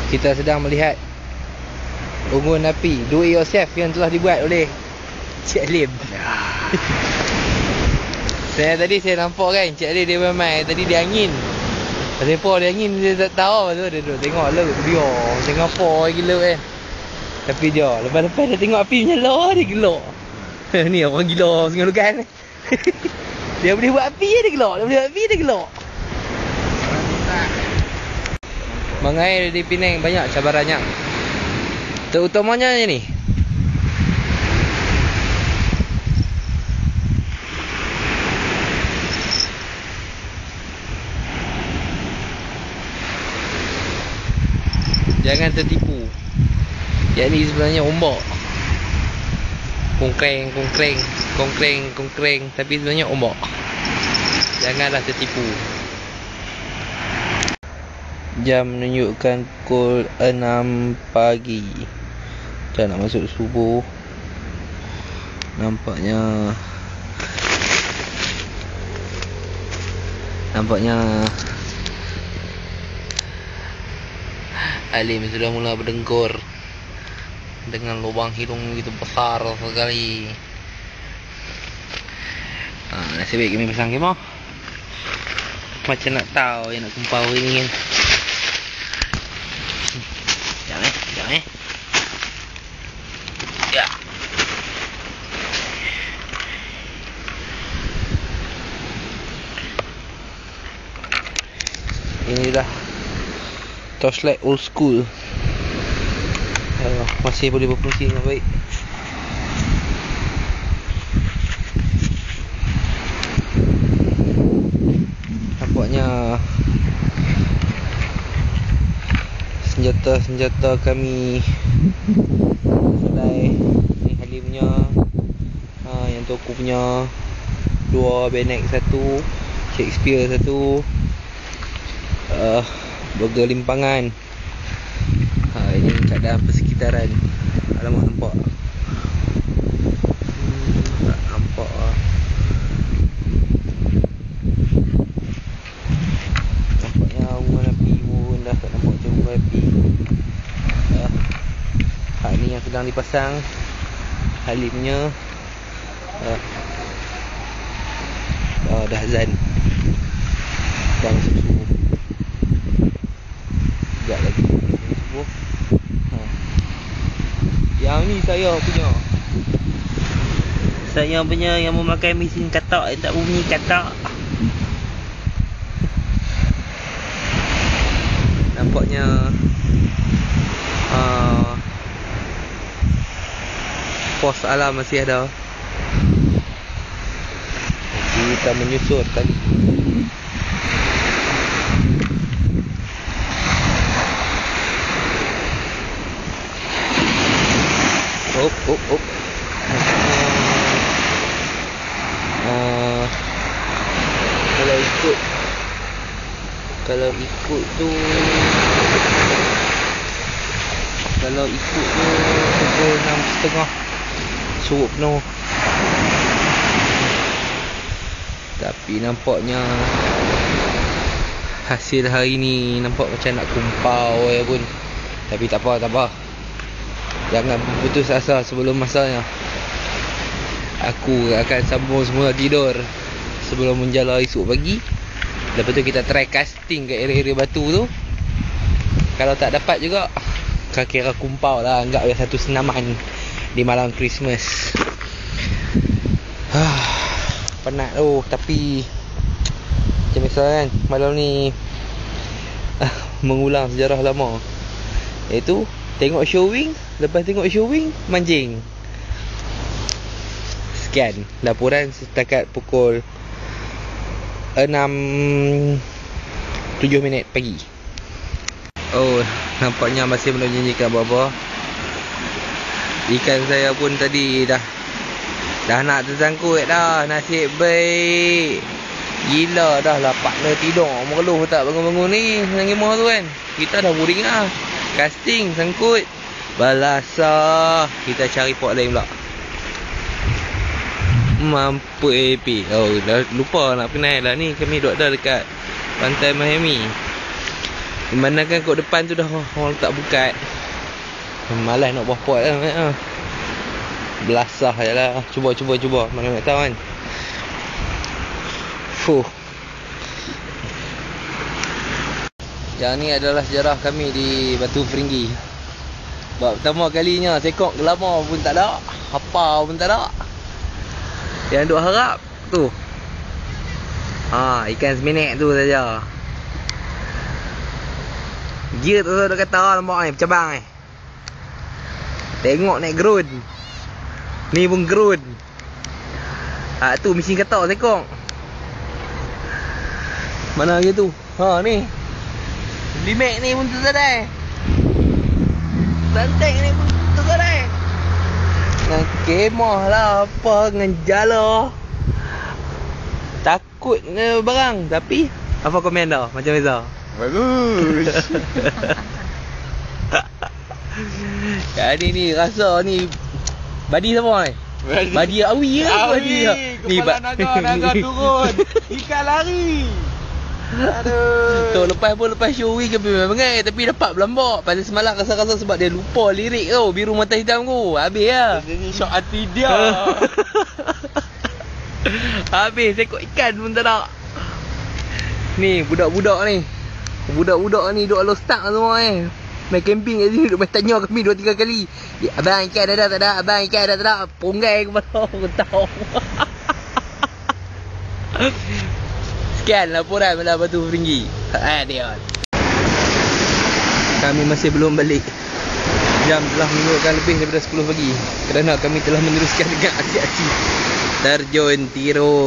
Kita sedang melihat unggun api do it yourself yang telah dibuat oleh Cik Lim. Tadi saya nampak kan Cik Lim dia main tadi dia angin. Lepas dia angin dia tak tahu tu dia tengok laut dia Singapura gila kan. Tapi dia lepas dia tengok api menyala dia gelak. Ni orang gila Sungai Lugan. Dia boleh buat api dia gelak, dia boleh buat api dia gelak. Mengair di Penang banyak cabarannya. Terutamanya ni. Jangan tertipu. Yang ni sebenarnya ombak. Kongkreng, kongkreng, kongkreng, kongkreng. Tapi sebenarnya ombak. Janganlah tertipu. Jam menunjukkan pukul 6 pagi. Dah nak masuk subuh. Nampaknya Alim sudah mula berdengkur dengan lubang hidung begitu besar sekali. Nasib baik kami pasang kemah. Macam nak tahu yang nak kumpau ini kan. Sekejap ya. Inilah torchlight old school. Masih boleh berfungsi dengan baik. Nampaknya senjata kami selai. Ni Halimnya, yang tu aku punya 2 bayonet 1, Shakespeare 1, burger limpangan. Ini keadaan persekitaran. Alamak, nampak tak nampak lah. Nampaknya unggun api pun dah tak nampak macam unggun api. Ni yang sedang dipasang Halimnya. Dah azan. Dah masuk subuh. Sekejap lagi subuh. Yang ni saya punya yang memakai mesin katak yang tak bunyi katak. Nampaknya pos alam masih ada. Kita menyusut tadi. Op. Kalau ikut tu pukul 6.30 suruh penuh. Tapi nampaknya hasil hari ni nampak macam nak kumpau pun. Tapi tak apa. Jangan putus asa sebelum masanya. Aku akan sambung semula tidur sebelum menjala esok pagi. Lepas tu kita try casting kat area-area batu tu. Kalau tak dapat juga, kira kumpau lah. Anggap dia satu senaman di malam Christmas. Penat tu. Tapi macam biasa kan, malam ni mengulang sejarah lama. Iaitu tengok showing, lepas tengok showing mancing. Sekian laporan setakat pukul 6.07 pagi. Nampaknya masih belum janjikan apa-apa. Ikan saya pun tadi dah nak tersangkut dah. Nasib baik. Gila dah lah partner tidur. Mengeluh tak bangun-bangun ni Nangimah tu kan. Kita dah boring lah. Casting sangkut. Balasah. Kita cari pot lain pula. Mampu epic. Dah lupa nak kenal lah ni. Kami duduk dah dekat pantai Miami. Di mana kan kot depan tu dah orang letak bukat. Malas nak buah pot lah. Belasah je lah. Cuba. Mana nak tahu kan. Yang ni adalah sejarah kami di Batu Peringgi. Sebab pertama kalinya sekok gelama pun tak ada, apa pun tak ada. Yang duk harap tu ikan semenek tu saja. Dia tu dah kata nampak ni bercabang ni. Tengok naik gerun. Ni pun gerun. Tu mesin katak sekok. Mana lagi tu? Ni. Limek ni pun tersadai. Banteng ni pun tersadai. Dengan kemah lah apa dengan jala. Takut dengan barang. Tapi apa komen dah macam Reza? Bagus. Jadi ni rasa ni badi siapa ni? Badi Awi ke badi? Ni naga turun. Ikan lari. Aduh. Tu lepas show we ke memang tapi dapat berlambak. Pada semalam rasa-rasa sebab dia lupa lirik tu, biru mata hitam tu. Habis lah. Ini syok hati dia. Habis sekok ikan pun tak ada. Ni budak-budak ni. Budak-budak ni duk alo start semua main camping kat sini, duk main tanya kami 2-3 kali. Abang ikan ada tak ada? Abang ikan ada tak ada? Ponggai kepala aku tahu. Sekian laporan Mela Batu Peringgi. Dia. Kami masih belum balik. Jam telah menunjukkan lebih daripada 10 pagi. Kerana kami telah meneruskan dengan aksi-aksi terjun tiro.